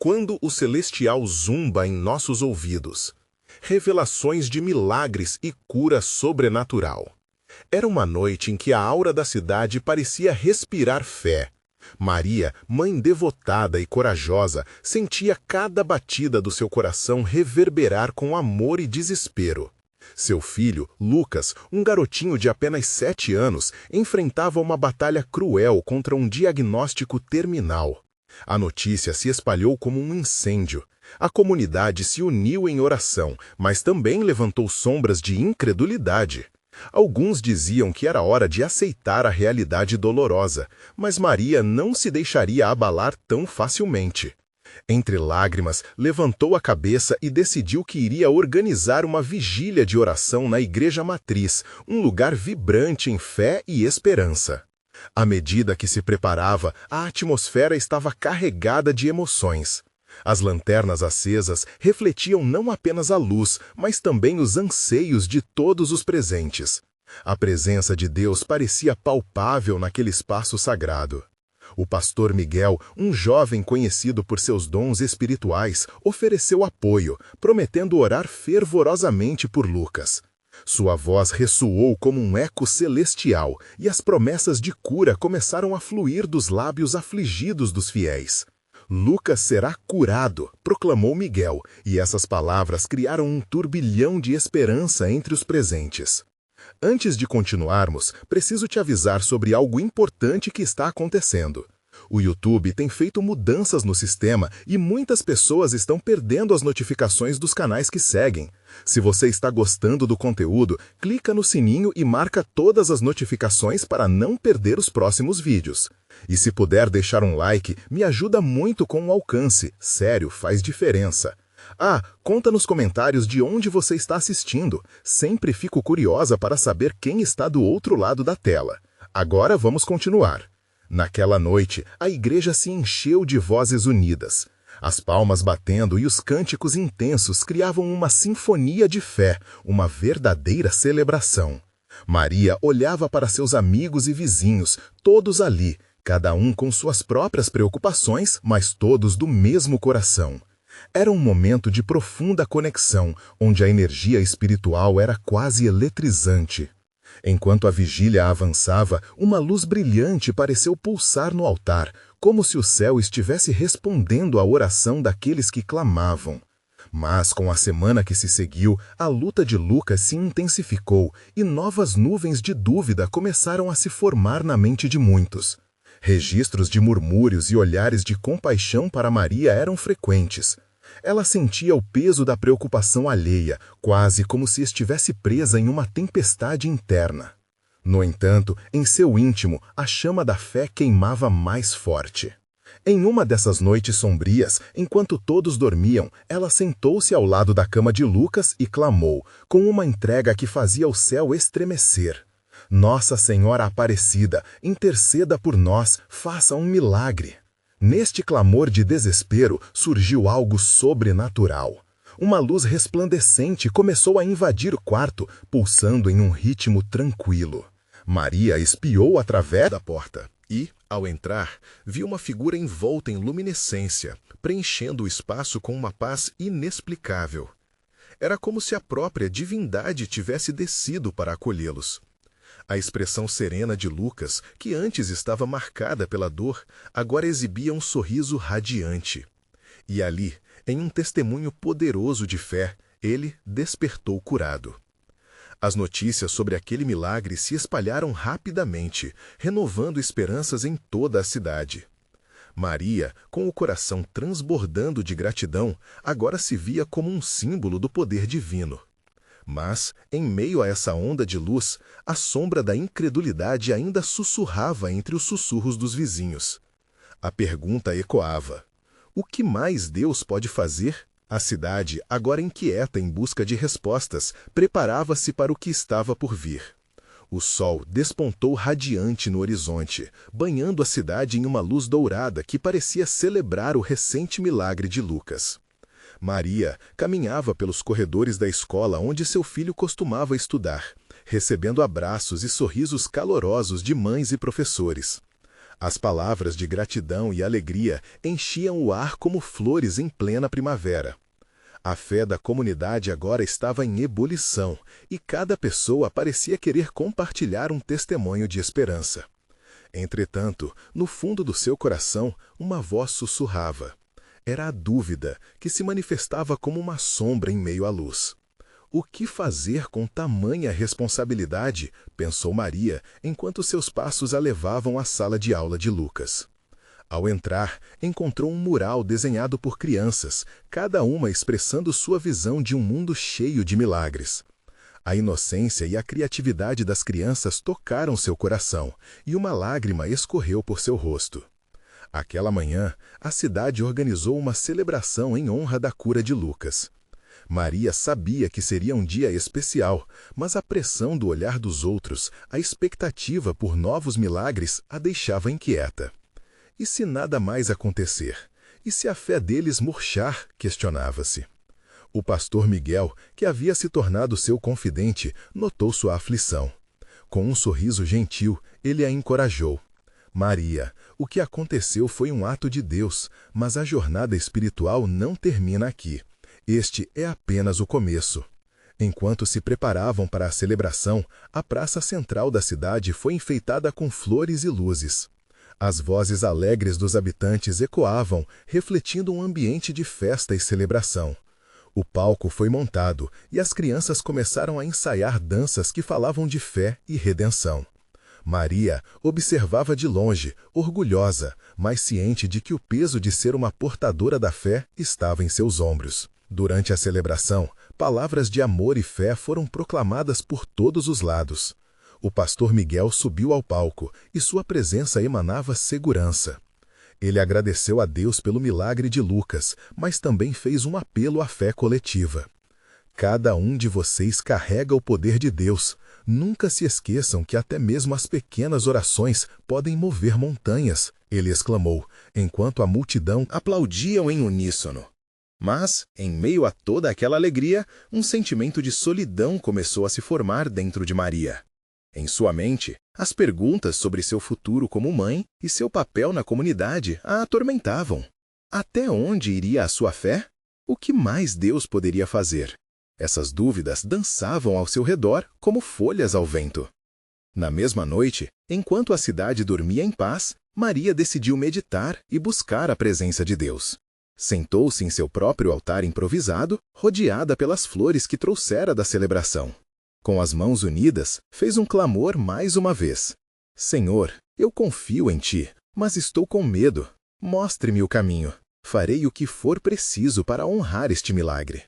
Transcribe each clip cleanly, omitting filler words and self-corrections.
Quando o celestial zumba em nossos ouvidos. Revelações de milagres e cura sobrenatural. Era uma noite em que a aura da cidade parecia respirar fé. Maria, mãe devotada e corajosa, sentia cada batida do seu coração reverberar com amor e desespero. Seu filho, Lucas, um garotinho de apenas 7 anos, enfrentava uma batalha cruel contra um diagnóstico terminal. A notícia se espalhou como um incêndio. A comunidade se uniu em oração, mas também levantou sombras de incredulidade. Alguns diziam que era hora de aceitar a realidade dolorosa, mas Maria não se deixaria abalar tão facilmente. Entre lágrimas, levantou a cabeça e decidiu que iria organizar uma vigília de oração na Igreja Matriz, um lugar vibrante em fé e esperança. À medida que se preparava, a atmosfera estava carregada de emoções. As lanternas acesas refletiam não apenas a luz, mas também os anseios de todos os presentes. A presença de Deus parecia palpável naquele espaço sagrado. O pastor Miguel, um jovem conhecido por seus dons espirituais, ofereceu apoio, prometendo orar fervorosamente por Lucas. Sua voz ressoou como um eco celestial, e as promessas de cura começaram a fluir dos lábios afligidos dos fiéis. Lucas será curado, proclamou Miguel, e essas palavras criaram um turbilhão de esperança entre os presentes. Antes de continuarmos, preciso te avisar sobre algo importante que está acontecendo. O YouTube tem feito mudanças no sistema e muitas pessoas estão perdendo as notificações dos canais que seguem. Se você está gostando do conteúdo, clica no sininho e marca todas as notificações para não perder os próximos vídeos. E se puder deixar um like, me ajuda muito com o alcance. Sério, faz diferença. Conta nos comentários de onde você está assistindo. Sempre fico curiosa para saber quem está do outro lado da tela. Agora vamos continuar. Naquela noite, a igreja se encheu de vozes unidas. As palmas batendo e os cânticos intensos criavam uma sinfonia de fé, uma verdadeira celebração. Maria olhava para seus amigos e vizinhos, todos ali, cada um com suas próprias preocupações, mas todos do mesmo coração. Era um momento de profunda conexão, onde a energia espiritual era quase eletrizante. Enquanto a vigília avançava, uma luz brilhante pareceu pulsar no altar, como se o céu estivesse respondendo à oração daqueles que clamavam. Mas, com a semana que se seguiu, a luta de Lucas se intensificou e novas nuvens de dúvida começaram a se formar na mente de muitos. Registros de murmúrios e olhares de compaixão para Maria eram frequentes. Ela sentia o peso da preocupação alheia, quase como se estivesse presa em uma tempestade interna. No entanto, em seu íntimo, a chama da fé queimava mais forte. Em uma dessas noites sombrias, enquanto todos dormiam, ela sentou-se ao lado da cama de Lucas e clamou, com uma entrega que fazia o céu estremecer. Nossa Senhora Aparecida, interceda por nós, faça um milagre. Neste clamor de desespero surgiu algo sobrenatural. Uma luz resplandecente começou a invadir o quarto, pulsando em um ritmo tranquilo. Maria espiou através da porta e, ao entrar, viu uma figura envolta em luminescência, preenchendo o espaço com uma paz inexplicável. Era como se a própria divindade tivesse descido para acolhê-los. A expressão serena de Lucas, que antes estava marcada pela dor, agora exibia um sorriso radiante. E ali, em um testemunho poderoso de fé, ele despertou curado. As notícias sobre aquele milagre se espalharam rapidamente, renovando esperanças em toda a cidade. Maria, com o coração transbordando de gratidão, agora se via como um símbolo do poder divino. Mas, em meio a essa onda de luz, a sombra da incredulidade ainda sussurrava entre os sussurros dos vizinhos. A pergunta ecoava: o que mais Deus pode fazer? A cidade, agora inquieta em busca de respostas, preparava-se para o que estava por vir. O sol despontou radiante no horizonte, banhando a cidade em uma luz dourada que parecia celebrar o recente milagre de Lucas. Maria caminhava pelos corredores da escola onde seu filho costumava estudar, recebendo abraços e sorrisos calorosos de mães e professores. As palavras de gratidão e alegria enchiam o ar como flores em plena primavera. A fé da comunidade agora estava em ebulição, e cada pessoa parecia querer compartilhar um testemunho de esperança. Entretanto, no fundo do seu coração, uma voz sussurrava. Era a dúvida, que se manifestava como uma sombra em meio à luz. O que fazer com tamanha responsabilidade? Pensou Maria, enquanto seus passos a levavam à sala de aula de Lucas. Ao entrar, encontrou um mural desenhado por crianças, cada uma expressando sua visão de um mundo cheio de milagres. A inocência e a criatividade das crianças tocaram seu coração, e uma lágrima escorreu por seu rosto. Aquela manhã, a cidade organizou uma celebração em honra da cura de Lucas. Maria sabia que seria um dia especial, mas a pressão do olhar dos outros, a expectativa por novos milagres, a deixava inquieta. E se nada mais acontecer? E se a fé deles murchar? Questionava-se. O pastor Miguel, que havia se tornado seu confidente, notou sua aflição. Com um sorriso gentil, ele a encorajou. Maria, o que aconteceu foi um ato de Deus, mas a jornada espiritual não termina aqui. Este é apenas o começo. Enquanto se preparavam para a celebração, a praça central da cidade foi enfeitada com flores e luzes. As vozes alegres dos habitantes ecoavam, refletindo um ambiente de festa e celebração. O palco foi montado e as crianças começaram a ensaiar danças que falavam de fé e redenção. Maria observava de longe, orgulhosa, mas ciente de que o peso de ser uma portadora da fé estava em seus ombros. Durante a celebração, palavras de amor e fé foram proclamadas por todos os lados. O pastor Miguel subiu ao palco e sua presença emanava segurança. Ele agradeceu a Deus pelo milagre de Lucas, mas também fez um apelo à fé coletiva. Cada um de vocês carrega o poder de Deus. Nunca se esqueçam que até mesmo as pequenas orações podem mover montanhas, ele exclamou, enquanto a multidão aplaudiam em uníssono. Mas, em meio a toda aquela alegria, um sentimento de solidão começou a se formar dentro de Maria. Em sua mente, as perguntas sobre seu futuro como mãe e seu papel na comunidade a atormentavam. Até onde iria a sua fé? O que mais Deus poderia fazer? Essas dúvidas dançavam ao seu redor como folhas ao vento. Na mesma noite, enquanto a cidade dormia em paz, Maria decidiu meditar e buscar a presença de Deus. Sentou-se em seu próprio altar improvisado, rodeada pelas flores que trouxera da celebração. Com as mãos unidas, fez um clamor mais uma vez. Senhor, eu confio em Ti, mas estou com medo. Mostre-me o caminho. Farei o que for preciso para honrar este milagre.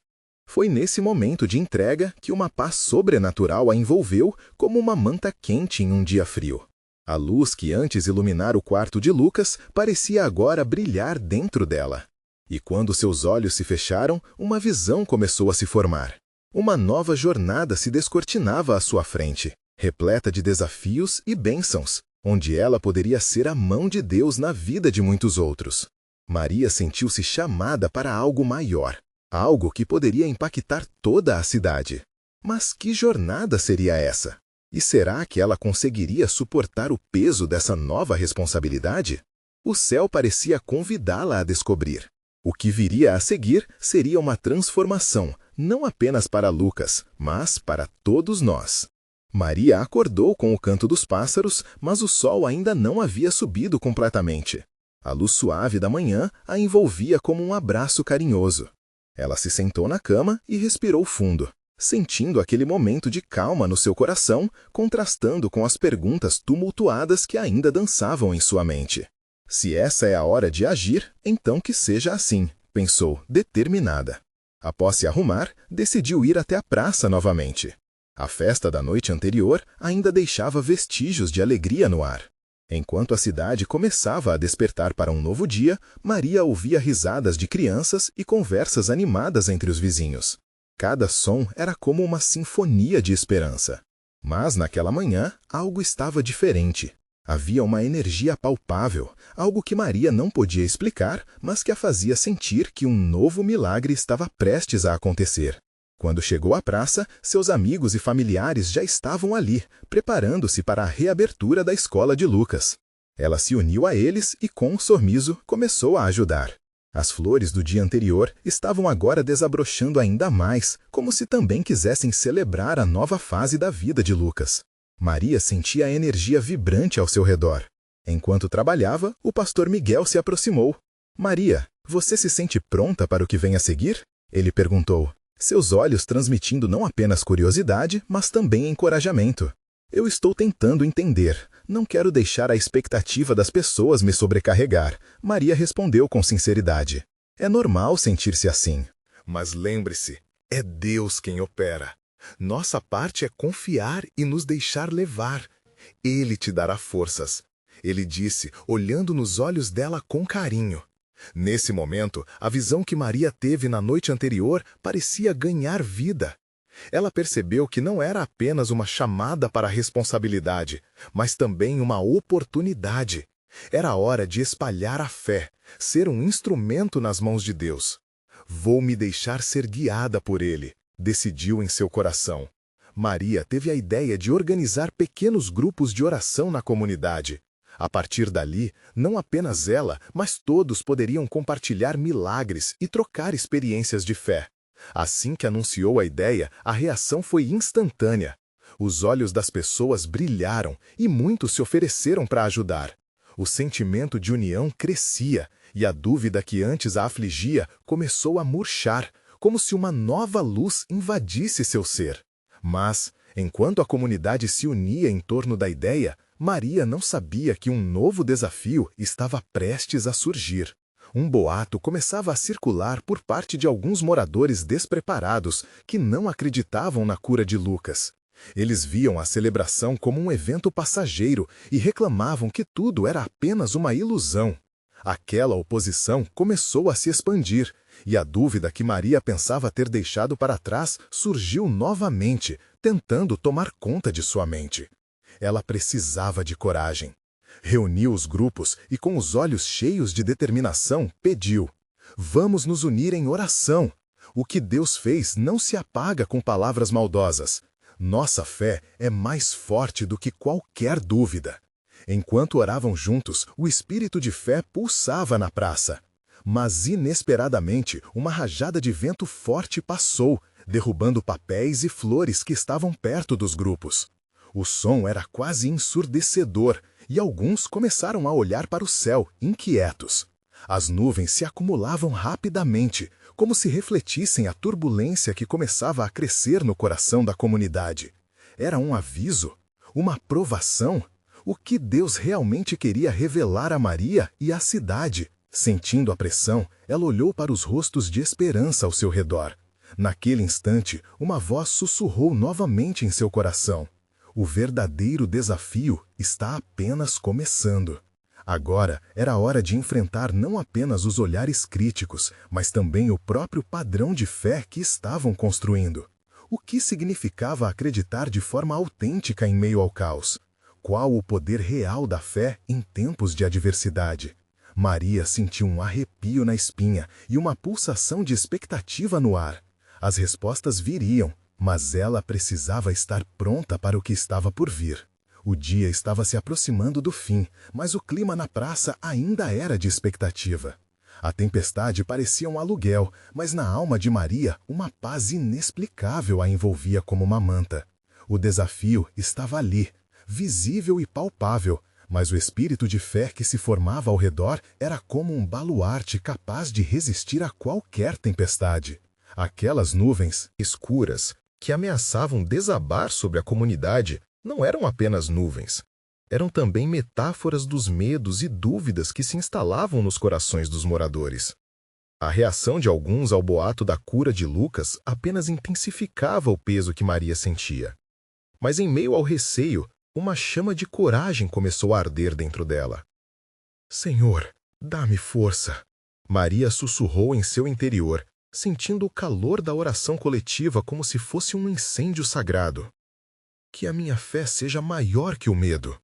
Foi nesse momento de entrega que uma paz sobrenatural a envolveu como uma manta quente em um dia frio. A luz que antes iluminara o quarto de Lucas parecia agora brilhar dentro dela. E quando seus olhos se fecharam, uma visão começou a se formar. Uma nova jornada se descortinava à sua frente, repleta de desafios e bênçãos, onde ela poderia ser a mão de Deus na vida de muitos outros. Maria sentiu-se chamada para algo maior, algo que poderia impactar toda a cidade. Mas que jornada seria essa? E será que ela conseguiria suportar o peso dessa nova responsabilidade? O céu parecia convidá-la a descobrir. O que viria a seguir seria uma transformação, não apenas para Lucas, mas para todos nós. Maria acordou com o canto dos pássaros, mas o sol ainda não havia subido completamente. A luz suave da manhã a envolvia como um abraço carinhoso. Ela se sentou na cama e respirou fundo, sentindo aquele momento de calma no seu coração, contrastando com as perguntas tumultuadas que ainda dançavam em sua mente. Se essa é a hora de agir, então que seja assim, pensou, determinada. Após se arrumar, decidiu ir até a praça novamente. A festa da noite anterior ainda deixava vestígios de alegria no ar. Enquanto a cidade começava a despertar para um novo dia, Maria ouvia risadas de crianças e conversas animadas entre os vizinhos. Cada som era como uma sinfonia de esperança. Mas naquela manhã, algo estava diferente. Havia uma energia palpável, algo que Maria não podia explicar, mas que a fazia sentir que um novo milagre estava prestes a acontecer. Quando chegou à praça, seus amigos e familiares já estavam ali, preparando-se para a reabertura da escola de Lucas. Ela se uniu a eles e, com um sorriso, começou a ajudar. As flores do dia anterior estavam agora desabrochando ainda mais, como se também quisessem celebrar a nova fase da vida de Lucas. Maria sentia a energia vibrante ao seu redor. Enquanto trabalhava, o pastor Miguel se aproximou. Maria, você se sente pronta para o que vem a seguir? Ele perguntou, seus olhos transmitindo não apenas curiosidade, mas também encorajamento. Eu estou tentando entender. Não quero deixar a expectativa das pessoas me sobrecarregar. Maria respondeu com sinceridade. É normal sentir-se assim. Mas lembre-se, é Deus quem opera. Nossa parte é confiar e nos deixar levar. Ele te dará forças. Ele disse, olhando nos olhos dela com carinho. Nesse momento, a visão que Maria teve na noite anterior parecia ganhar vida. Ela percebeu que não era apenas uma chamada para a responsabilidade, mas também uma oportunidade. Era hora de espalhar a fé, ser um instrumento nas mãos de Deus. Vou me deixar ser guiada por Ele, decidiu em seu coração. Maria teve a ideia de organizar pequenos grupos de oração na comunidade. A partir dali, não apenas ela, mas todos poderiam compartilhar milagres e trocar experiências de fé. Assim que anunciou a ideia, a reação foi instantânea. Os olhos das pessoas brilharam e muitos se ofereceram para ajudar. O sentimento de união crescia e a dúvida que antes a afligia começou a murchar, como se uma nova luz invadisse seu ser. Mas, enquanto a comunidade se unia em torno da ideia, Maria não sabia que um novo desafio estava prestes a surgir. Um boato começava a circular por parte de alguns moradores despreparados que não acreditavam na cura de Lucas. Eles viam a celebração como um evento passageiro e reclamavam que tudo era apenas uma ilusão. Aquela oposição começou a se expandir, e a dúvida que Maria pensava ter deixado para trás surgiu novamente, tentando tomar conta de sua mente. Ela precisava de coragem. Reuniu os grupos e, com os olhos cheios de determinação, pediu: vamos nos unir em oração. O que Deus fez não se apaga com palavras maldosas. Nossa fé é mais forte do que qualquer dúvida. Enquanto oravam juntos, o espírito de fé pulsava na praça. Mas, inesperadamente, uma rajada de vento forte passou, derrubando papéis e flores que estavam perto dos grupos. O som era quase ensurdecedor, e alguns começaram a olhar para o céu, inquietos. As nuvens se acumulavam rapidamente, como se refletissem a turbulência que começava a crescer no coração da comunidade. Era um aviso? Uma provação? O que Deus realmente queria revelar a Maria e à cidade? Sentindo a pressão, ela olhou para os rostos de esperança ao seu redor. Naquele instante, uma voz sussurrou novamente em seu coração. O verdadeiro desafio está apenas começando. Agora era hora de enfrentar não apenas os olhares críticos, mas também o próprio padrão de fé que estavam construindo. O que significava acreditar de forma autêntica em meio ao caos? Qual o poder real da fé em tempos de adversidade? Maria sentiu um arrepio na espinha e uma pulsação de expectativa no ar. As respostas viriam, mas ela precisava estar pronta para o que estava por vir. O dia estava se aproximando do fim, mas o clima na praça ainda era de expectativa. A tempestade parecia um aluguel, mas na alma de Maria uma paz inexplicável a envolvia como uma manta. O desafio estava ali, visível e palpável, mas o espírito de fé que se formava ao redor era como um baluarte capaz de resistir a qualquer tempestade. Aquelas nuvens escuras que ameaçavam desabar sobre a comunidade não eram apenas nuvens. Eram também metáforas dos medos e dúvidas que se instalavam nos corações dos moradores. A reação de alguns ao boato da cura de Lucas apenas intensificava o peso que Maria sentia. Mas em meio ao receio, uma chama de coragem começou a arder dentro dela. Senhor, dá-me força. Maria sussurrou em seu interior, sentindo o calor da oração coletiva como se fosse um incêndio sagrado. Que a minha fé seja maior que o medo.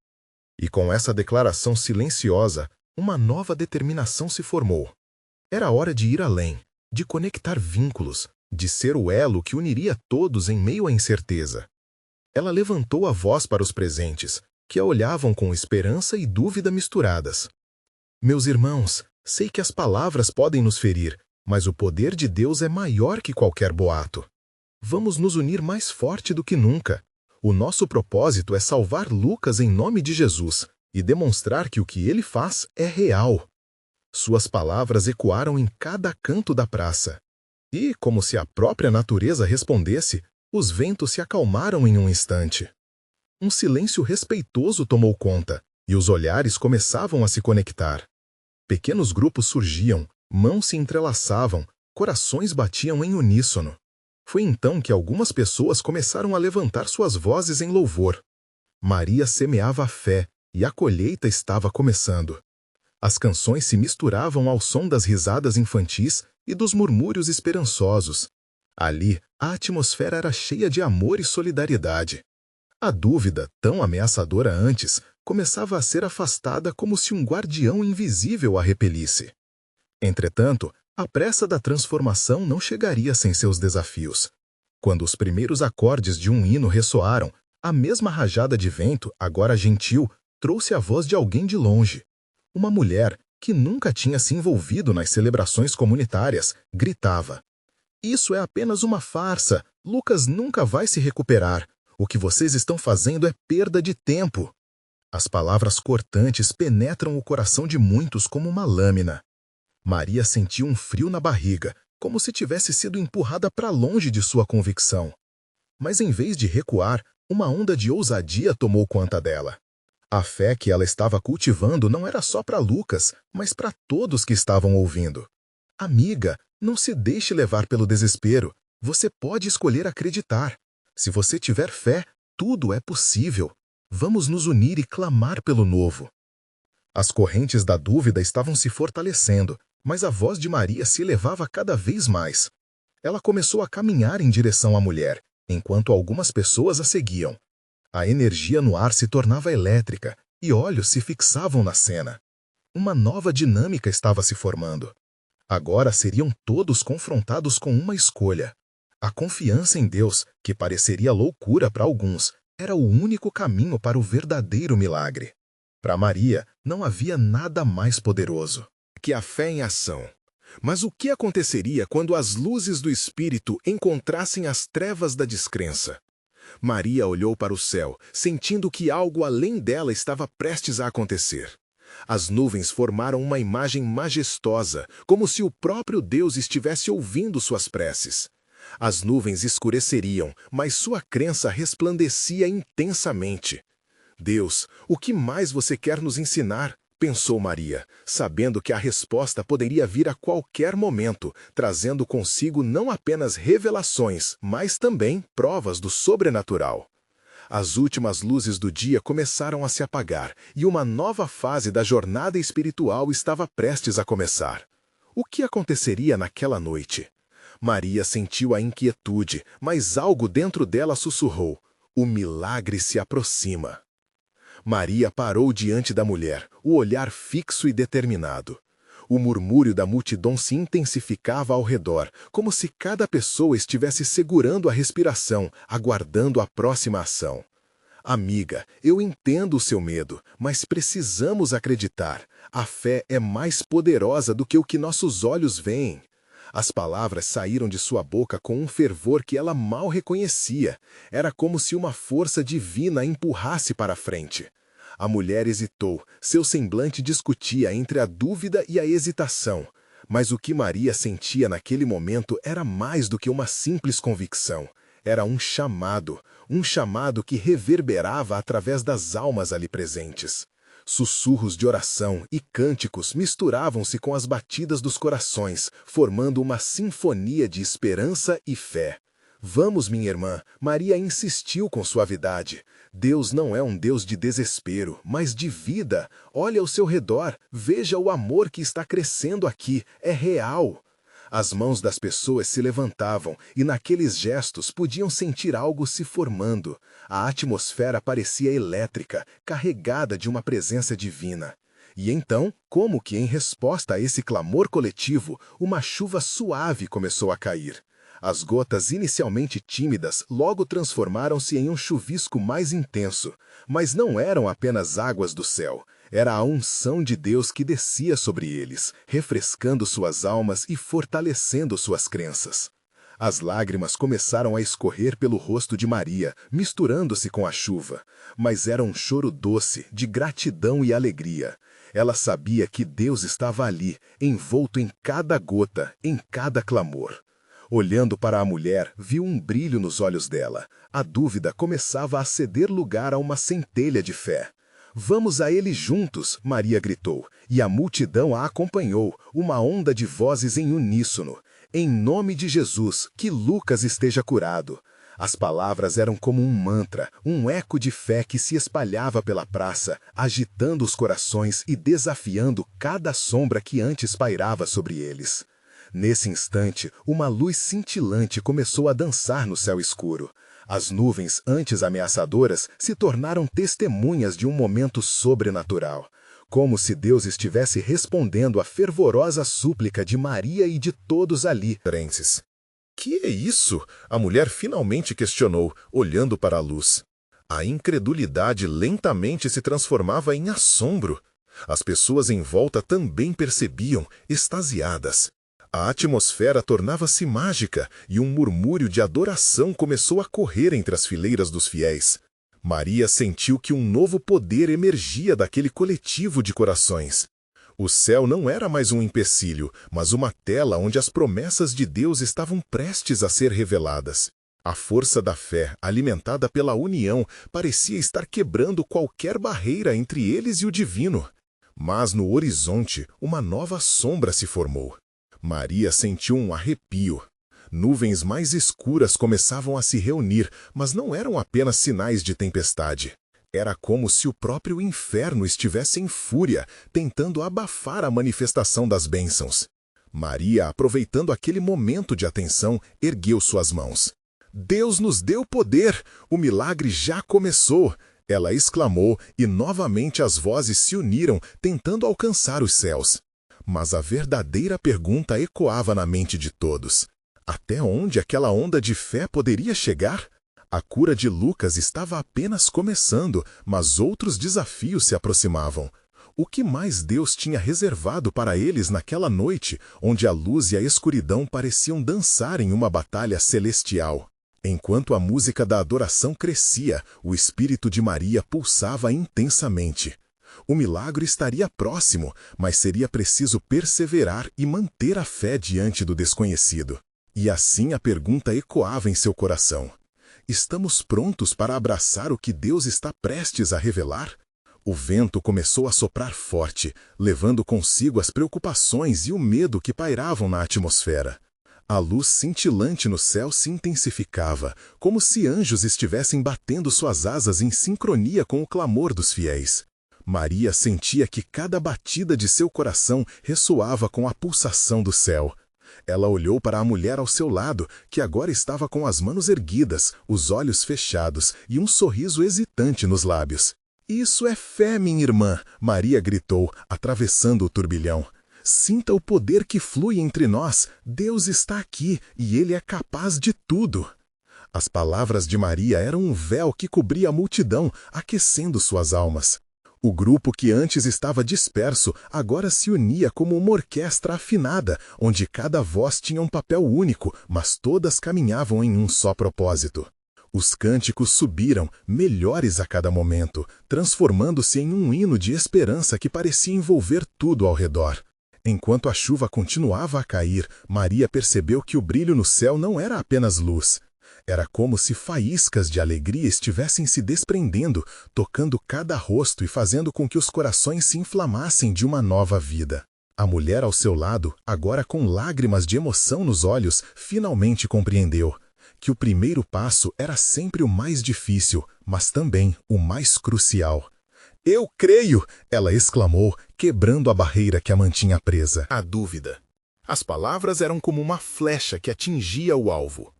E com essa declaração silenciosa, uma nova determinação se formou. Era hora de ir além, de conectar vínculos, de ser o elo que uniria todos em meio à incerteza. Ela levantou a voz para os presentes, que a olhavam com esperança e dúvida misturadas. Meus irmãos, sei que as palavras podem nos ferir, mas o poder de Deus é maior que qualquer boato. Vamos nos unir mais forte do que nunca. O nosso propósito é salvar Lucas em nome de Jesus e demonstrar que o que ele faz é real. Suas palavras ecoaram em cada canto da praça. E, como se a própria natureza respondesse, os ventos se acalmaram em um instante. Um silêncio respeitoso tomou conta, e os olhares começavam a se conectar. Pequenos grupos surgiam, mãos se entrelaçavam, corações batiam em uníssono. Foi então que algumas pessoas começaram a levantar suas vozes em louvor. Maria semeava a fé, e a colheita estava começando. As canções se misturavam ao som das risadas infantis e dos murmúrios esperançosos. Ali, a atmosfera era cheia de amor e solidariedade. A dúvida, tão ameaçadora antes, começava a ser afastada como se um guardião invisível a repelisse. Entretanto, a pressa da transformação não chegaria sem seus desafios. Quando os primeiros acordes de um hino ressoaram, a mesma rajada de vento, agora gentil, trouxe a voz de alguém de longe. Uma mulher, que nunca tinha se envolvido nas celebrações comunitárias, gritava: "Isso é apenas uma farsa. Lucas nunca vai se recuperar. O que vocês estão fazendo é perda de tempo." As palavras cortantes penetram o coração de muitos como uma lâmina. Maria sentiu um frio na barriga, como se tivesse sido empurrada para longe de sua convicção. Mas em vez de recuar, uma onda de ousadia tomou conta dela. A fé que ela estava cultivando não era só para Lucas, mas para todos que estavam ouvindo. Amiga, não se deixe levar pelo desespero. Você pode escolher acreditar. Se você tiver fé, tudo é possível. Vamos nos unir e clamar pelo novo. As correntes da dúvida estavam se fortalecendo, mas a voz de Maria se elevava cada vez mais. Ela começou a caminhar em direção à mulher, enquanto algumas pessoas a seguiam. A energia no ar se tornava elétrica e olhos se fixavam na cena. Uma nova dinâmica estava se formando. Agora seriam todos confrontados com uma escolha. A confiança em Deus, que pareceria loucura para alguns, era o único caminho para o verdadeiro milagre. Para Maria, não havia nada mais poderoso Que a fé em ação. Mas o que aconteceria quando as luzes do Espírito encontrassem as trevas da descrença? Maria olhou para o céu, sentindo que algo além dela estava prestes a acontecer. As nuvens formaram uma imagem majestosa, como se o próprio Deus estivesse ouvindo suas preces. As nuvens escureceriam, mas sua crença resplandecia intensamente. Deus, o que mais você quer nos ensinar? Pensou Maria, sabendo que a resposta poderia vir a qualquer momento, trazendo consigo não apenas revelações, mas também provas do sobrenatural. As últimas luzes do dia começaram a se apagar e uma nova fase da jornada espiritual estava prestes a começar. O que aconteceria naquela noite? Maria sentiu a inquietude, mas algo dentro dela sussurrou: "O milagre se aproxima." Maria parou diante da mulher, o olhar fixo e determinado. O murmúrio da multidão se intensificava ao redor, como se cada pessoa estivesse segurando a respiração, aguardando a próxima ação. Amiga, eu entendo o seu medo, mas precisamos acreditar. A fé é mais poderosa do que o que nossos olhos veem. As palavras saíram de sua boca com um fervor que ela mal reconhecia. Era como se uma força divina a empurrasse para a frente. A mulher hesitou, seu semblante discutia entre a dúvida e a hesitação. Mas o que Maria sentia naquele momento era mais do que uma simples convicção. Era um chamado que reverberava através das almas ali presentes. Sussurros de oração e cânticos misturavam-se com as batidas dos corações, formando uma sinfonia de esperança e fé. "Vamos, minha irmã," Maria insistiu com suavidade. "Deus não é um Deus de desespero, mas de vida. Olhe ao seu redor, veja o amor que está crescendo aqui, é real." As mãos das pessoas se levantavam e naqueles gestos podiam sentir algo se formando. A atmosfera parecia elétrica, carregada de uma presença divina. E então, como que em resposta a esse clamor coletivo, uma chuva suave começou a cair. As gotas inicialmente tímidas logo transformaram-se em um chuvisco mais intenso, mas não eram apenas águas do céu. Era a unção de Deus que descia sobre eles, refrescando suas almas e fortalecendo suas crenças. As lágrimas começaram a escorrer pelo rosto de Maria, misturando-se com a chuva, mas era um choro doce, de gratidão e alegria. Ela sabia que Deus estava ali, envolto em cada gota, em cada clamor. Olhando para a mulher, viu um brilho nos olhos dela. A dúvida começava a ceder lugar a uma centelha de fé. "Vamos a ele juntos!" Maria gritou, e a multidão a acompanhou, uma onda de vozes em uníssono. "Em nome de Jesus, que Lucas esteja curado!" As palavras eram como um mantra, um eco de fé que se espalhava pela praça, agitando os corações e desafiando cada sombra que antes pairava sobre eles. Nesse instante, uma luz cintilante começou a dançar no céu escuro. As nuvens, antes ameaçadoras, se tornaram testemunhas de um momento sobrenatural, como se Deus estivesse respondendo à fervorosa súplica de Maria e de todos ali. Que é isso? A mulher finalmente questionou, olhando para a luz. A incredulidade lentamente se transformava em assombro. As pessoas em volta também percebiam, extasiadas. A atmosfera tornava-se mágica e um murmúrio de adoração começou a correr entre as fileiras dos fiéis. Maria sentiu que um novo poder emergia daquele coletivo de corações. O céu não era mais um empecilho, mas uma tela onde as promessas de Deus estavam prestes a ser reveladas. A força da fé, alimentada pela união, parecia estar quebrando qualquer barreira entre eles e o divino. Mas no horizonte, uma nova sombra se formou. Maria sentiu um arrepio. Nuvens mais escuras começavam a se reunir, mas não eram apenas sinais de tempestade. Era como se o próprio inferno estivesse em fúria, tentando abafar a manifestação das bênçãos. Maria, aproveitando aquele momento de atenção, ergueu suas mãos. "Deus nos deu poder! O milagre já começou!" Ela exclamou, e novamente as vozes se uniram, tentando alcançar os céus. Mas a verdadeira pergunta ecoava na mente de todos. Até onde aquela onda de fé poderia chegar? A cura de Lucas estava apenas começando, mas outros desafios se aproximavam. O que mais Deus tinha reservado para eles naquela noite, onde a luz e a escuridão pareciam dançar em uma batalha celestial? Enquanto a música da adoração crescia, o espírito de Maria pulsava intensamente. O milagre estaria próximo, mas seria preciso perseverar e manter a fé diante do desconhecido. E assim a pergunta ecoava em seu coração. Estamos prontos para abraçar o que Deus está prestes a revelar? O vento começou a soprar forte, levando consigo as preocupações e o medo que pairavam na atmosfera. A luz cintilante no céu se intensificava, como se anjos estivessem batendo suas asas em sincronia com o clamor dos fiéis. Maria sentia que cada batida de seu coração ressoava com a pulsação do céu. Ela olhou para a mulher ao seu lado, que agora estava com as mãos erguidas, os olhos fechados e um sorriso hesitante nos lábios. "Isso é fé, minha irmã!" Maria gritou, atravessando o turbilhão. "Sinta o poder que flui entre nós. Deus está aqui e Ele é capaz de tudo." As palavras de Maria eram um véu que cobria a multidão, aquecendo suas almas. O grupo que antes estava disperso agora se unia como uma orquestra afinada, onde cada voz tinha um papel único, mas todas caminhavam em um só propósito. Os cânticos subiram, melhores a cada momento, transformando-se em um hino de esperança que parecia envolver tudo ao redor. Enquanto a chuva continuava a cair, Maria percebeu que o brilho no céu não era apenas luz. Era como se faíscas de alegria estivessem se desprendendo, tocando cada rosto e fazendo com que os corações se inflamassem de uma nova vida. A mulher ao seu lado, agora com lágrimas de emoção nos olhos, finalmente compreendeu que o primeiro passo era sempre o mais difícil, mas também o mais crucial. "Eu creio!" ela exclamou, quebrando a barreira que a mantinha presa. A dúvida. As palavras eram como uma flecha que atingia o alvo.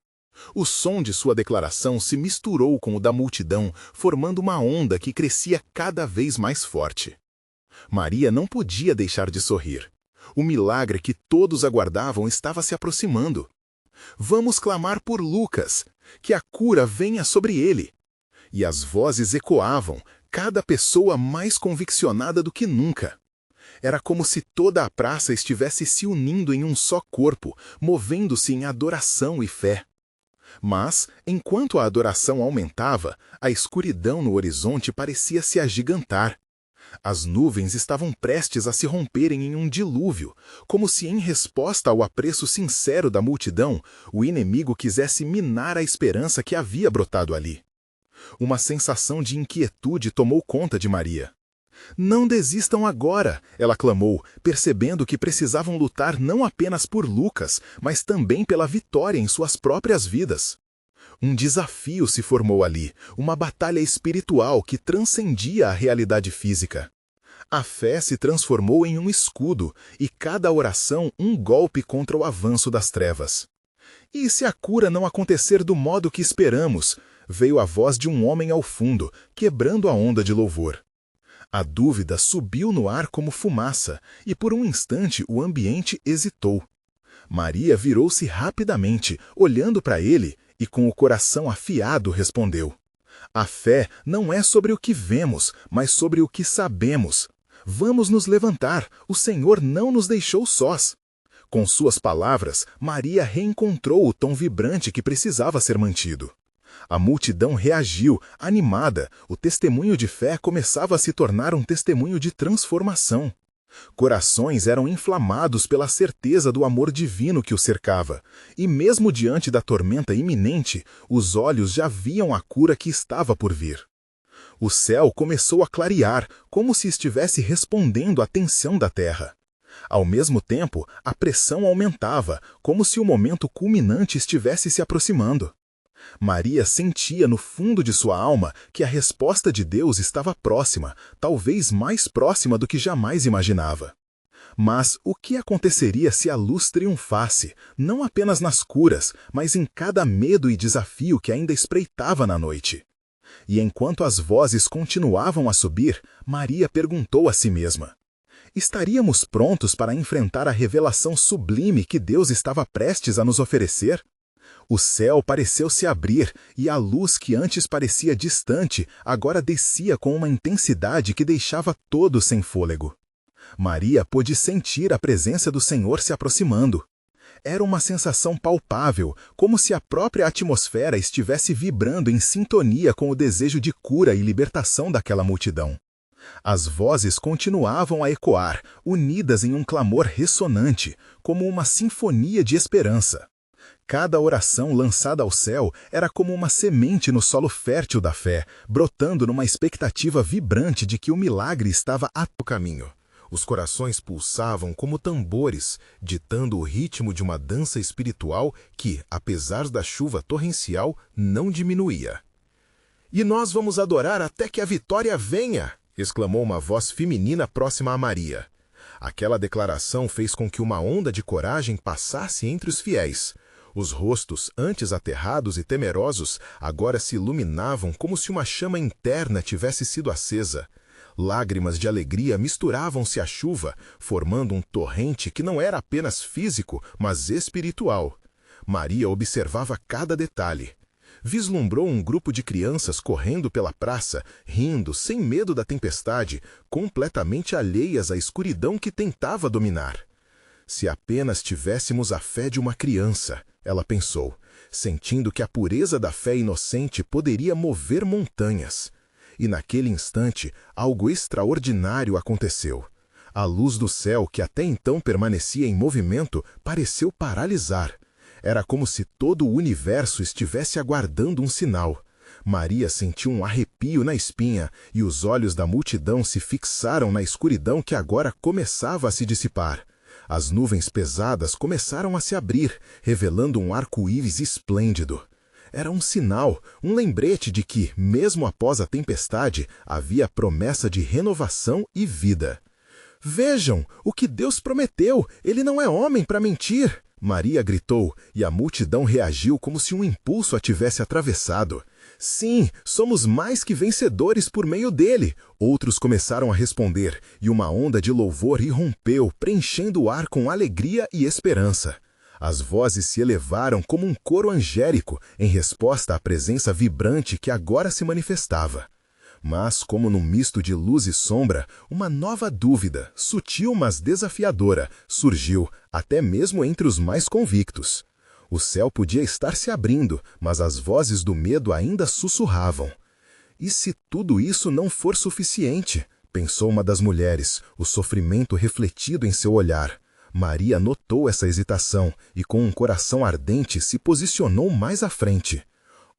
O som de sua declaração se misturou com o da multidão, formando uma onda que crescia cada vez mais forte. Maria não podia deixar de sorrir. O milagre que todos aguardavam estava se aproximando. Vamos clamar por Lucas, que a cura venha sobre ele. E as vozes ecoavam, cada pessoa mais conviccionada do que nunca. Era como se toda a praça estivesse se unindo em um só corpo, movendo-se em adoração e fé. Mas, enquanto a adoração aumentava, a escuridão no horizonte parecia se agigantar. As nuvens estavam prestes a se romperem em um dilúvio, como se, em resposta ao apreço sincero da multidão, o inimigo quisesse minar a esperança que havia brotado ali. Uma sensação de inquietude tomou conta de Maria. Não desistam agora, ela clamou, percebendo que precisavam lutar não apenas por Lucas, mas também pela vitória em suas próprias vidas. Um desafio se formou ali, uma batalha espiritual que transcendia a realidade física. A fé se transformou em um escudo, e cada oração um golpe contra o avanço das trevas. E se a cura não acontecer do modo que esperamos? Veio a voz de um homem ao fundo, quebrando a onda de louvor. A dúvida subiu no ar como fumaça, e por um instante o ambiente hesitou. Maria virou-se rapidamente, olhando para ele, e com o coração afiado respondeu: a fé não é sobre o que vemos, mas sobre o que sabemos. Vamos nos levantar, o Senhor não nos deixou sós. Com suas palavras, Maria reencontrou o tom vibrante que precisava ser mantido. A multidão reagiu, animada, o testemunho de fé começava a se tornar um testemunho de transformação. Corações eram inflamados pela certeza do amor divino que o cercava, e mesmo diante da tormenta iminente, os olhos já viam a cura que estava por vir. O céu começou a clarear, como se estivesse respondendo à tensão da terra. Ao mesmo tempo, a pressão aumentava, como se o momento culminante estivesse se aproximando. Maria sentia no fundo de sua alma que a resposta de Deus estava próxima, talvez mais próxima do que jamais imaginava. Mas o que aconteceria se a luz triunfasse, não apenas nas curas, mas em cada medo e desafio que ainda espreitava na noite? E enquanto as vozes continuavam a subir, Maria perguntou a si mesma: estaríamos prontos para enfrentar a revelação sublime que Deus estava prestes a nos oferecer? O céu pareceu se abrir, e a luz que antes parecia distante, agora descia com uma intensidade que deixava todos sem fôlego. Maria pôde sentir a presença do Senhor se aproximando. Era uma sensação palpável, como se a própria atmosfera estivesse vibrando em sintonia com o desejo de cura e libertação daquela multidão. As vozes continuavam a ecoar, unidas em um clamor ressonante, como uma sinfonia de esperança. Cada oração lançada ao céu era como uma semente no solo fértil da fé, brotando numa expectativa vibrante de que o milagre estava a caminho. Os corações pulsavam como tambores, ditando o ritmo de uma dança espiritual que, apesar da chuva torrencial, não diminuía. "E nós vamos adorar até que a vitória venha!" exclamou uma voz feminina próxima a Maria. Aquela declaração fez com que uma onda de coragem passasse entre os fiéis. Os rostos, antes aterrados e temerosos, agora se iluminavam como se uma chama interna tivesse sido acesa. Lágrimas de alegria misturavam-se à chuva, formando um torrente que não era apenas físico, mas espiritual. Maria observava cada detalhe. Vislumbrou um grupo de crianças correndo pela praça, rindo, sem medo da tempestade, completamente alheias à escuridão que tentava dominar. Se apenas tivéssemos a fé de uma criança, ela pensou, sentindo que a pureza da fé inocente poderia mover montanhas. E naquele instante, algo extraordinário aconteceu. A luz do céu, que até então permanecia em movimento, pareceu paralisar. Era como se todo o universo estivesse aguardando um sinal. Maria sentiu um arrepio na espinha, e os olhos da multidão se fixaram na escuridão que agora começava a se dissipar. As nuvens pesadas começaram a se abrir, revelando um arco-íris esplêndido. Era um sinal, um lembrete de que, mesmo após a tempestade, havia promessa de renovação e vida. "Vejam, o que Deus prometeu! Ele não é homem para mentir!" Maria gritou, e a multidão reagiu como se um impulso a tivesse atravessado. "Sim, somos mais que vencedores por meio dele!" Outros começaram a responder, e uma onda de louvor irrompeu, preenchendo o ar com alegria e esperança. As vozes se elevaram como um coro angélico em resposta à presença vibrante que agora se manifestava. Mas, como num misto de luz e sombra, uma nova dúvida, sutil mas desafiadora, surgiu, até mesmo entre os mais convictos. O céu podia estar se abrindo, mas as vozes do medo ainda sussurravam. E se tudo isso não for suficiente? Pensou uma das mulheres, o sofrimento refletido em seu olhar. Maria notou essa hesitação e, com um coração ardente, se posicionou mais à frente.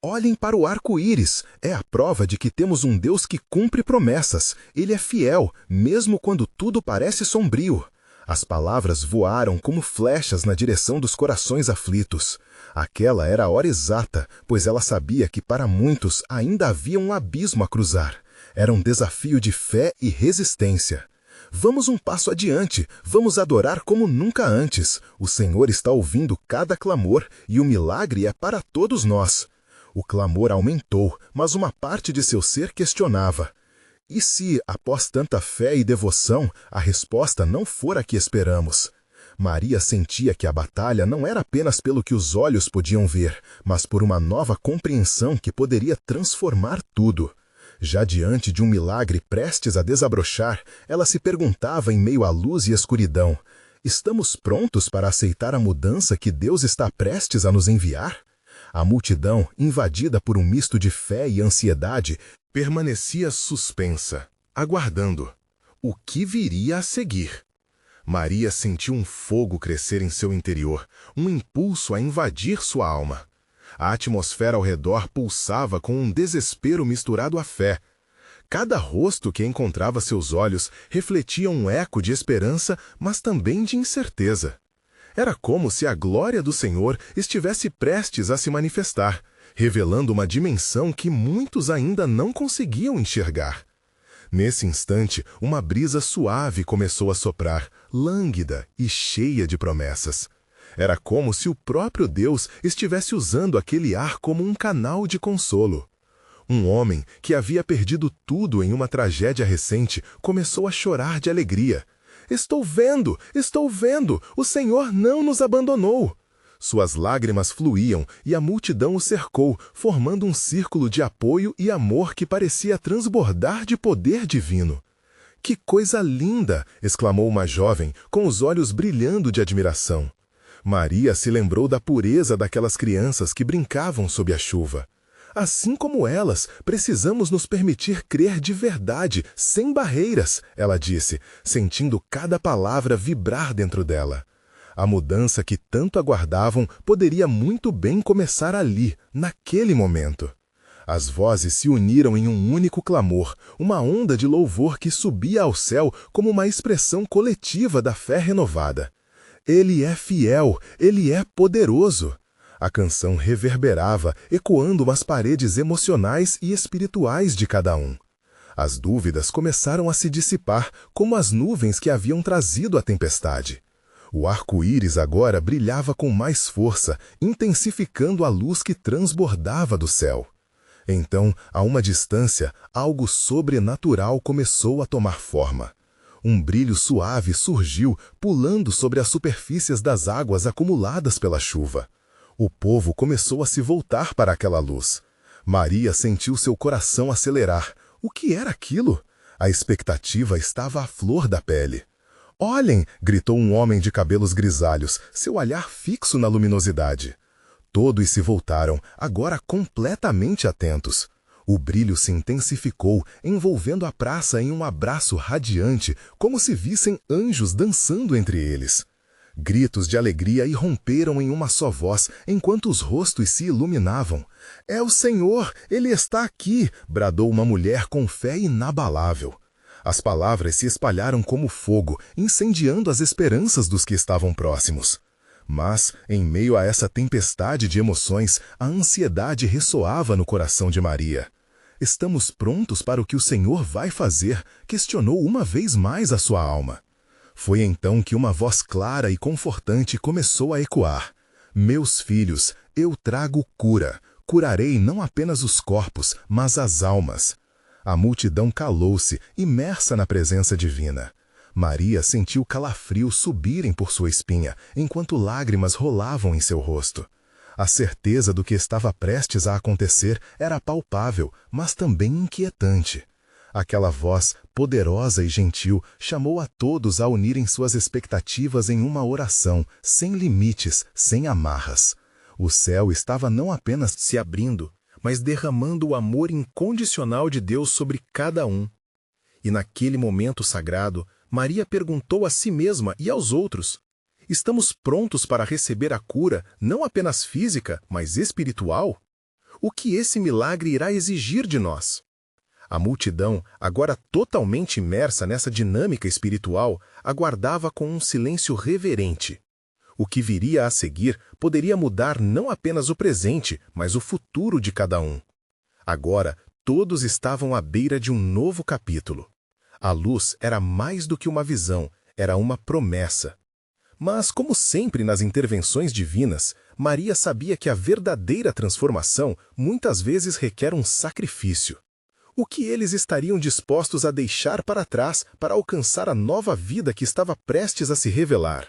Olhem para o arco-íris, é a prova de que temos um Deus que cumpre promessas. Ele é fiel, mesmo quando tudo parece sombrio. As palavras voaram como flechas na direção dos corações aflitos. Aquela era a hora exata, pois ela sabia que para muitos ainda havia um abismo a cruzar. Era um desafio de fé e resistência. Vamos um passo adiante, vamos adorar como nunca antes. O Senhor está ouvindo cada clamor e o milagre é para todos nós. O clamor aumentou, mas uma parte de seu ser questionava. E se, após tanta fé e devoção, a resposta não for a que esperamos? Maria sentia que a batalha não era apenas pelo que os olhos podiam ver, mas por uma nova compreensão que poderia transformar tudo. Já diante de um milagre prestes a desabrochar, ela se perguntava em meio à luz e escuridão: estamos prontos para aceitar a mudança que Deus está prestes a nos enviar? A multidão, invadida por um misto de fé e ansiedade, permanecia suspensa, aguardando o que viria a seguir. Maria sentiu um fogo crescer em seu interior, um impulso a invadir sua alma. A atmosfera ao redor pulsava com um desespero misturado à fé. Cada rosto que encontrava seus olhos refletia um eco de esperança, mas também de incerteza. Era como se a glória do Senhor estivesse prestes a se manifestar, revelando uma dimensão que muitos ainda não conseguiam enxergar. Nesse instante, uma brisa suave começou a soprar, lânguida e cheia de promessas. Era como se o próprio Deus estivesse usando aquele ar como um canal de consolo. Um homem que havia perdido tudo em uma tragédia recente começou a chorar de alegria. Estou vendo! O Senhor não nos abandonou! Suas lágrimas fluíam e a multidão o cercou, formando um círculo de apoio e amor que parecia transbordar de poder divino. Que coisa linda! Exclamou uma jovem, com os olhos brilhando de admiração. Maria se lembrou da pureza daquelas crianças que brincavam sob a chuva. Assim como elas, precisamos nos permitir crer de verdade, sem barreiras, ela disse, sentindo cada palavra vibrar dentro dela. A mudança que tanto aguardavam poderia muito bem começar ali, naquele momento. As vozes se uniram em um único clamor, uma onda de louvor que subia ao céu como uma expressão coletiva da fé renovada. Ele é fiel, ele é poderoso. A canção reverberava, ecoando nas paredes emocionais e espirituais de cada um. As dúvidas começaram a se dissipar, como as nuvens que haviam trazido a tempestade. O arco-íris agora brilhava com mais força, intensificando a luz que transbordava do céu. Então, a uma distância, algo sobrenatural começou a tomar forma. Um brilho suave surgiu, pulando sobre as superfícies das águas acumuladas pela chuva. O povo começou a se voltar para aquela luz. Maria sentiu seu coração acelerar. O que era aquilo? A expectativa estava à flor da pele. Olhem! Gritou um homem de cabelos grisalhos, seu olhar fixo na luminosidade. Todos se voltaram, agora completamente atentos. O brilho se intensificou, envolvendo a praça em um abraço radiante, como se vissem anjos dançando entre eles. Gritos de alegria irromperam em uma só voz, enquanto os rostos se iluminavam. É o Senhor! Ele está aqui! Bradou uma mulher com fé inabalável. As palavras se espalharam como fogo, incendiando as esperanças dos que estavam próximos. Mas, em meio a essa tempestade de emoções, a ansiedade ressoava no coração de Maria. Estamos prontos para o que o Senhor vai fazer? Questionou uma vez mais a sua alma. Foi então que uma voz clara e confortante começou a ecoar. Meus filhos, eu trago cura. Curarei não apenas os corpos, mas as almas. A multidão calou-se, imersa na presença divina. Maria sentiu calafrios subirem por sua espinha, enquanto lágrimas rolavam em seu rosto. A certeza do que estava prestes a acontecer era palpável, mas também inquietante. Aquela voz, poderosa e gentil, chamou a todos a unirem suas expectativas em uma oração, sem limites, sem amarras. O céu estava não apenas se abrindo, mas derramando o amor incondicional de Deus sobre cada um. E naquele momento sagrado, Maria perguntou a si mesma e aos outros: estamos prontos para receber a cura, não apenas física, mas espiritual? O que esse milagre irá exigir de nós? A multidão, agora totalmente imersa nessa dinâmica espiritual, aguardava com um silêncio reverente. O que viria a seguir poderia mudar não apenas o presente, mas o futuro de cada um. Agora, todos estavam à beira de um novo capítulo. A luz era mais do que uma visão, era uma promessa. Mas, como sempre nas intervenções divinas, Maria sabia que a verdadeira transformação muitas vezes requer um sacrifício. O que eles estariam dispostos a deixar para trás para alcançar a nova vida que estava prestes a se revelar?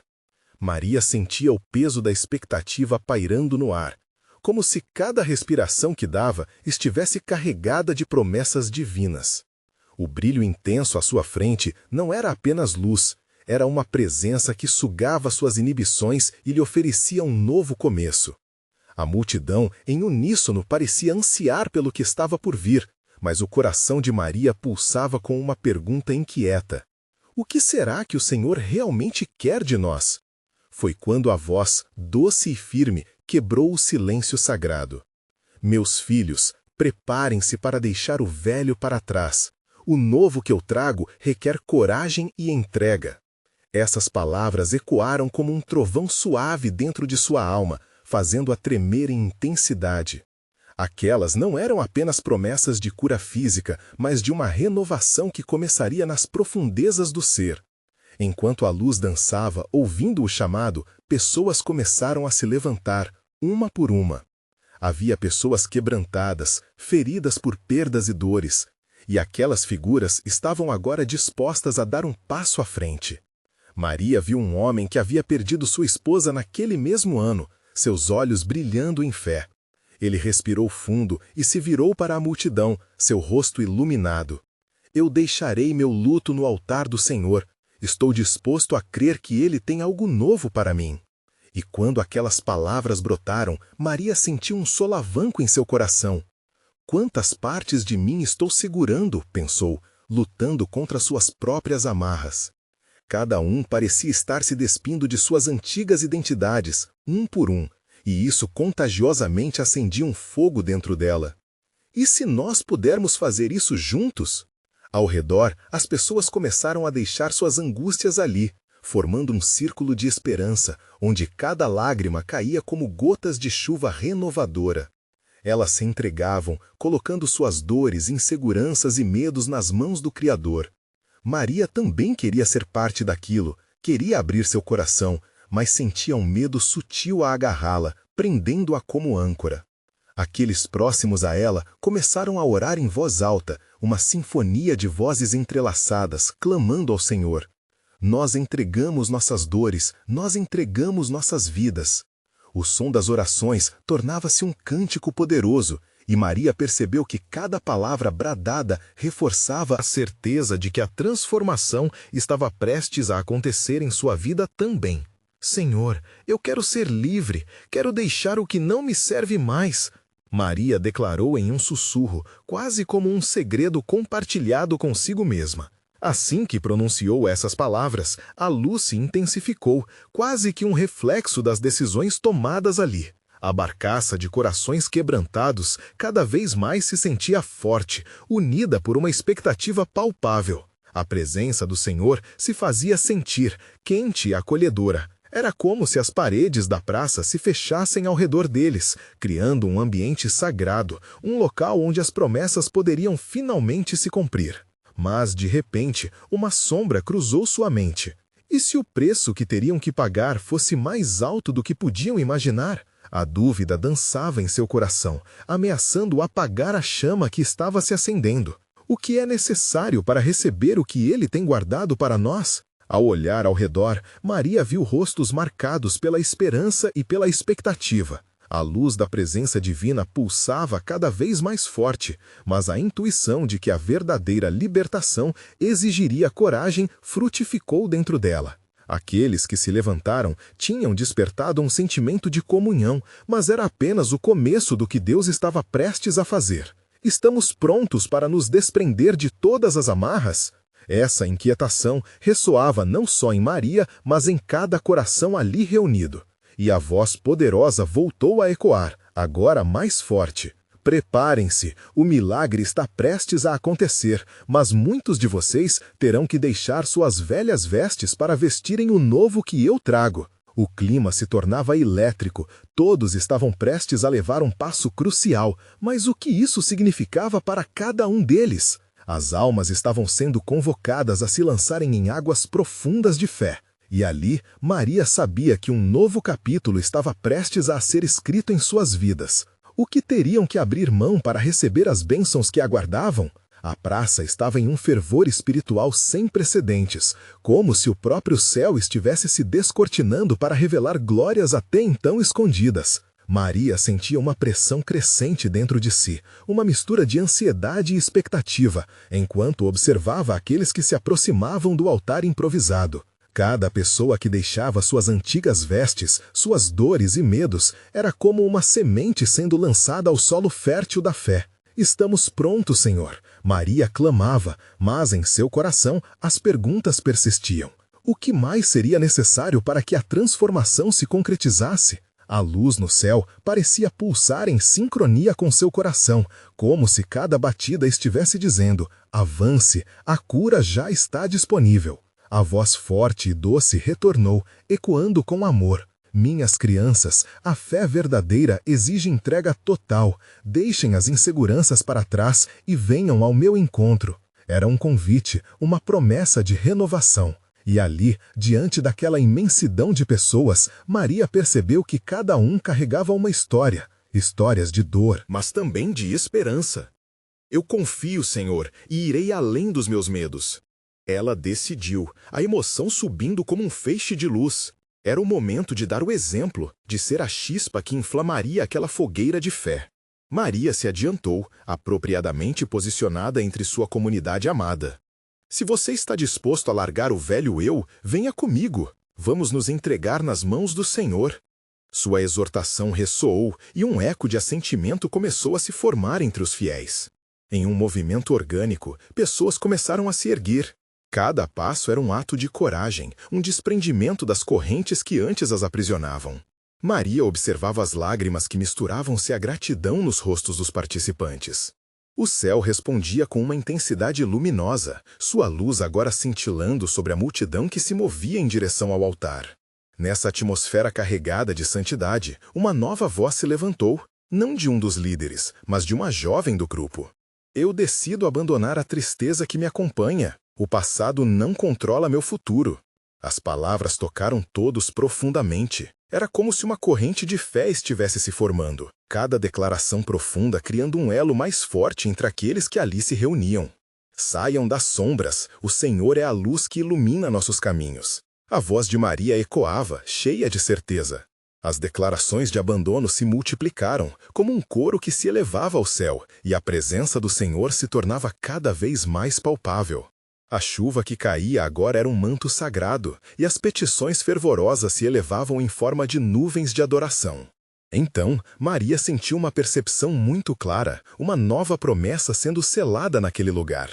Maria sentia o peso da expectativa pairando no ar, como se cada respiração que dava estivesse carregada de promessas divinas. O brilho intenso à sua frente não era apenas luz, era uma presença que sugava suas inibições e lhe oferecia um novo começo. A multidão, em uníssono, parecia ansiar pelo que estava por vir, mas o coração de Maria pulsava com uma pergunta inquieta: o que será que o Senhor realmente quer de nós? Foi quando a voz, doce e firme, quebrou o silêncio sagrado. Meus filhos, preparem-se para deixar o velho para trás. O novo que eu trago requer coragem e entrega. Essas palavras ecoaram como um trovão suave dentro de sua alma, fazendo-a tremer em intensidade. Aquelas não eram apenas promessas de cura física, mas de uma renovação que começaria nas profundezas do ser. Enquanto a luz dançava, ouvindo o chamado, pessoas começaram a se levantar, uma por uma. Havia pessoas quebrantadas, feridas por perdas e dores, e aquelas figuras estavam agora dispostas a dar um passo à frente. Maria viu um homem que havia perdido sua esposa naquele mesmo ano, seus olhos brilhando em fé. Ele respirou fundo e se virou para a multidão, seu rosto iluminado. Eu deixarei meu luto no altar do Senhor. Estou disposto a crer que Ele tem algo novo para mim. E quando aquelas palavras brotaram, Maria sentiu um solavanco em seu coração. Quantas partes de mim estou segurando, pensou, lutando contra suas próprias amarras. Cada um parecia estar se despindo de suas antigas identidades, um por um, e isso contagiosamente acendia um fogo dentro dela. E se nós pudermos fazer isso juntos? Ao redor, as pessoas começaram a deixar suas angústias ali, formando um círculo de esperança, onde cada lágrima caía como gotas de chuva renovadora. Elas se entregavam, colocando suas dores, inseguranças e medos nas mãos do Criador. Maria também queria ser parte daquilo, queria abrir seu coração, mas sentia um medo sutil a agarrá-la, prendendo-a como âncora. Aqueles próximos a ela começaram a orar em voz alta, uma sinfonia de vozes entrelaçadas, clamando ao Senhor. Nós entregamos nossas dores, nós entregamos nossas vidas. O som das orações tornava-se um cântico poderoso, e Maria percebeu que cada palavra bradada reforçava a certeza de que a transformação estava prestes a acontecer em sua vida também. Senhor, eu quero ser livre, quero deixar o que não me serve mais. Maria declarou em um sussurro, quase como um segredo compartilhado consigo mesma. Assim que pronunciou essas palavras, a luz se intensificou, quase que um reflexo das decisões tomadas ali. A barcaça de corações quebrantados cada vez mais se sentia forte, unida por uma expectativa palpável. A presença do Senhor se fazia sentir, quente e acolhedora. Era como se as paredes da praça se fechassem ao redor deles, criando um ambiente sagrado, um local onde as promessas poderiam finalmente se cumprir. Mas, de repente, uma sombra cruzou sua mente. E se o preço que teriam que pagar fosse mais alto do que podiam imaginar? A dúvida dançava em seu coração, ameaçando apagar a chama que estava se acendendo. O que é necessário para receber o que Ele tem guardado para nós? Ao olhar ao redor, Maria viu rostos marcados pela esperança e pela expectativa. A luz da presença divina pulsava cada vez mais forte, mas a intuição de que a verdadeira libertação exigiria coragem frutificou dentro dela. Aqueles que se levantaram tinham despertado um sentimento de comunhão, mas era apenas o começo do que Deus estava prestes a fazer. Estamos prontos para nos desprender de todas as amarras? Essa inquietação ressoava não só em Maria, mas em cada coração ali reunido. E a voz poderosa voltou a ecoar, agora mais forte. Preparem-se, o milagre está prestes a acontecer, mas muitos de vocês terão que deixar suas velhas vestes para vestirem o novo que eu trago. O clima se tornava elétrico, todos estavam prestes a levar um passo crucial, mas o que isso significava para cada um deles? As almas estavam sendo convocadas a se lançarem em águas profundas de fé. E ali, Maria sabia que um novo capítulo estava prestes a ser escrito em suas vidas. O que teriam que abrir mão para receber as bênçãos que aguardavam? A praça estava em um fervor espiritual sem precedentes, como se o próprio céu estivesse se descortinando para revelar glórias até então escondidas. Maria sentia uma pressão crescente dentro de si, uma mistura de ansiedade e expectativa, enquanto observava aqueles que se aproximavam do altar improvisado. Cada pessoa que deixava suas antigas vestes, suas dores e medos, era como uma semente sendo lançada ao solo fértil da fé. Estamos prontos, Senhor. Maria clamava, mas em seu coração as perguntas persistiam. O que mais seria necessário para que a transformação se concretizasse? A luz no céu parecia pulsar em sincronia com seu coração, como se cada batida estivesse dizendo: avance, a cura já está disponível. A voz forte e doce retornou, ecoando com amor. Minhas crianças, a fé verdadeira exige entrega total. Deixem as inseguranças para trás e venham ao meu encontro. Era um convite, uma promessa de renovação. E ali, diante daquela imensidão de pessoas, Maria percebeu que cada um carregava uma história. Histórias de dor, mas também de esperança. Eu confio, Senhor, e irei além dos meus medos. Ela decidiu, a emoção subindo como um feixe de luz. Era o momento de dar o exemplo, de ser a chispa que inflamaria aquela fogueira de fé. Maria se adiantou, apropriadamente posicionada entre sua comunidade amada. Se você está disposto a largar o velho eu, venha comigo. Vamos nos entregar nas mãos do Senhor. Sua exortação ressoou e um eco de assentimento começou a se formar entre os fiéis. Em um movimento orgânico, pessoas começaram a se erguer. Cada passo era um ato de coragem, um desprendimento das correntes que antes as aprisionavam. Maria observava as lágrimas que misturavam-se à gratidão nos rostos dos participantes. O céu respondia com uma intensidade luminosa, sua luz agora cintilando sobre a multidão que se movia em direção ao altar. Nessa atmosfera carregada de santidade, uma nova voz se levantou, não de um dos líderes, mas de uma jovem do grupo. Eu decido abandonar a tristeza que me acompanha. O passado não controla meu futuro. As palavras tocaram todos profundamente. Era como se uma corrente de fé estivesse se formando, cada declaração profunda criando um elo mais forte entre aqueles que ali se reuniam. Saiam das sombras, o Senhor é a luz que ilumina nossos caminhos. A voz de Maria ecoava, cheia de certeza. As declarações de abandono se multiplicaram, como um coro que se elevava ao céu, e a presença do Senhor se tornava cada vez mais palpável. A chuva que caía agora era um manto sagrado, e as petições fervorosas se elevavam em forma de nuvens de adoração. Então, Maria sentiu uma percepção muito clara, uma nova promessa sendo selada naquele lugar.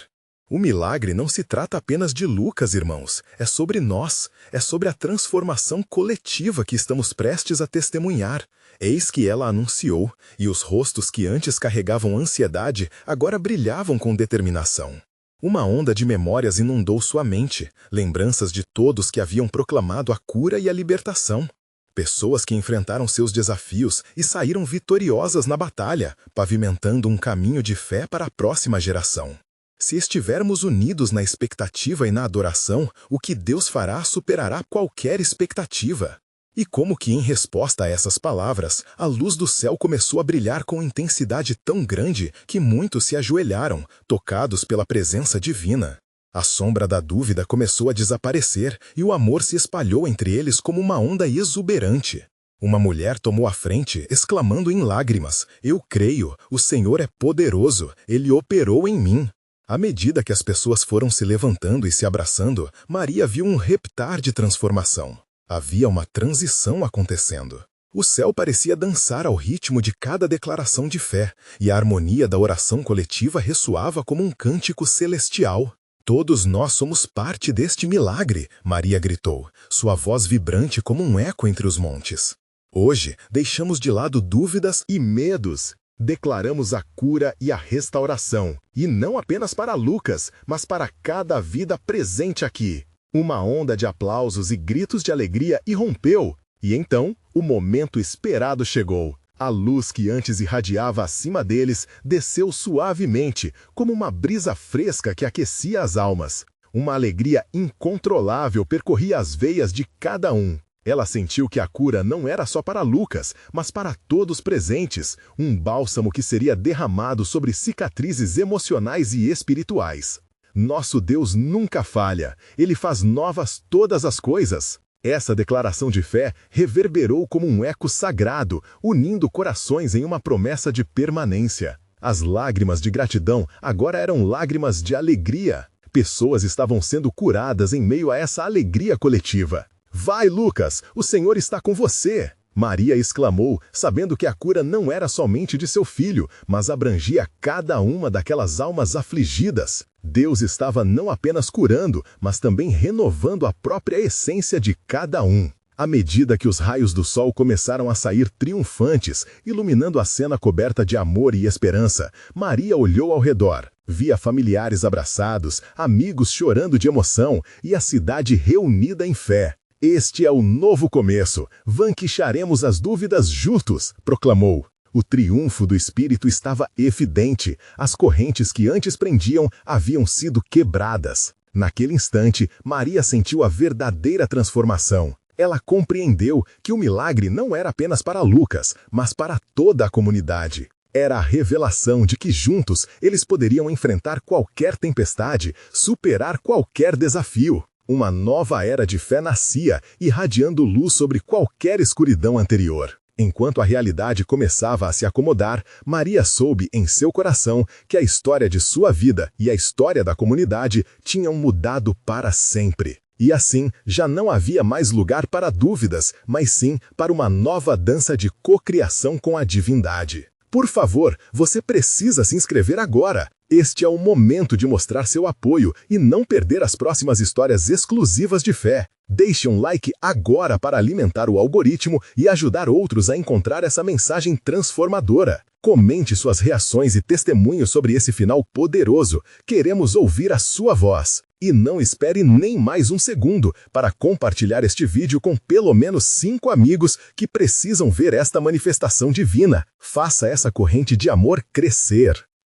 O milagre não se trata apenas de Lucas, irmãos, é sobre nós, é sobre a transformação coletiva que estamos prestes a testemunhar. Eis que ela anunciou, e os rostos que antes carregavam ansiedade agora brilhavam com determinação. Uma onda de memórias inundou sua mente, lembranças de todos que haviam proclamado a cura e a libertação. Pessoas que enfrentaram seus desafios e saíram vitoriosas na batalha, pavimentando um caminho de fé para a próxima geração. Se estivermos unidos na expectativa e na adoração, o que Deus fará superará qualquer expectativa. E como que em resposta a essas palavras, a luz do céu começou a brilhar com intensidade tão grande que muitos se ajoelharam, tocados pela presença divina. A sombra da dúvida começou a desaparecer e o amor se espalhou entre eles como uma onda exuberante. Uma mulher tomou a frente, exclamando em lágrimas: "Eu creio, o Senhor é poderoso, Ele operou em mim." À medida que as pessoas foram se levantando e se abraçando, Maria viu um reptar de transformação. Havia uma transição acontecendo. O céu parecia dançar ao ritmo de cada declaração de fé, e a harmonia da oração coletiva ressoava como um cântico celestial. "Todos nós somos parte deste milagre", Maria gritou, sua voz vibrante como um eco entre os montes. "Hoje, deixamos de lado dúvidas e medos. Declaramos a cura e a restauração, e não apenas para Lucas, mas para cada vida presente aqui." Uma onda de aplausos e gritos de alegria irrompeu, e então o momento esperado chegou. A luz que antes irradiava acima deles desceu suavemente, como uma brisa fresca que aquecia as almas. Uma alegria incontrolável percorria as veias de cada um. Ela sentiu que a cura não era só para Lucas, mas para todos presentes, um bálsamo que seria derramado sobre cicatrizes emocionais e espirituais. Nosso Deus nunca falha, Ele faz novas todas as coisas. Essa declaração de fé reverberou como um eco sagrado, unindo corações em uma promessa de permanência. As lágrimas de gratidão agora eram lágrimas de alegria. Pessoas estavam sendo curadas em meio a essa alegria coletiva. "Vai, Lucas, o Senhor está com você!" Maria exclamou, sabendo que a cura não era somente de seu filho, mas abrangia cada uma daquelas almas afligidas. Deus estava não apenas curando, mas também renovando a própria essência de cada um. À medida que os raios do sol começaram a sair triunfantes, iluminando a cena coberta de amor e esperança, Maria olhou ao redor. Via familiares abraçados, amigos chorando de emoção e a cidade reunida em fé. "Este é o novo começo. Vanquicharemos as dúvidas juntos", proclamou. O triunfo do Espírito estava evidente. As correntes que antes prendiam haviam sido quebradas. Naquele instante, Maria sentiu a verdadeira transformação. Ela compreendeu que o milagre não era apenas para Lucas, mas para toda a comunidade. Era a revelação de que juntos eles poderiam enfrentar qualquer tempestade, superar qualquer desafio. Uma nova era de fé nascia, irradiando luz sobre qualquer escuridão anterior. Enquanto a realidade começava a se acomodar, Maria soube em seu coração que a história de sua vida e a história da comunidade tinham mudado para sempre. E assim, já não havia mais lugar para dúvidas, mas sim para uma nova dança de cocriação com a divindade. Por favor, você precisa se inscrever agora. Este é o momento de mostrar seu apoio e não perder as próximas histórias exclusivas de fé. Deixe um like agora para alimentar o algoritmo e ajudar outros a encontrar essa mensagem transformadora. Comente suas reações e testemunhos sobre esse final poderoso. Queremos ouvir a sua voz. E não espere nem mais um segundo para compartilhar este vídeo com pelo menos 5 amigos que precisam ver esta manifestação divina. Faça essa corrente de amor crescer.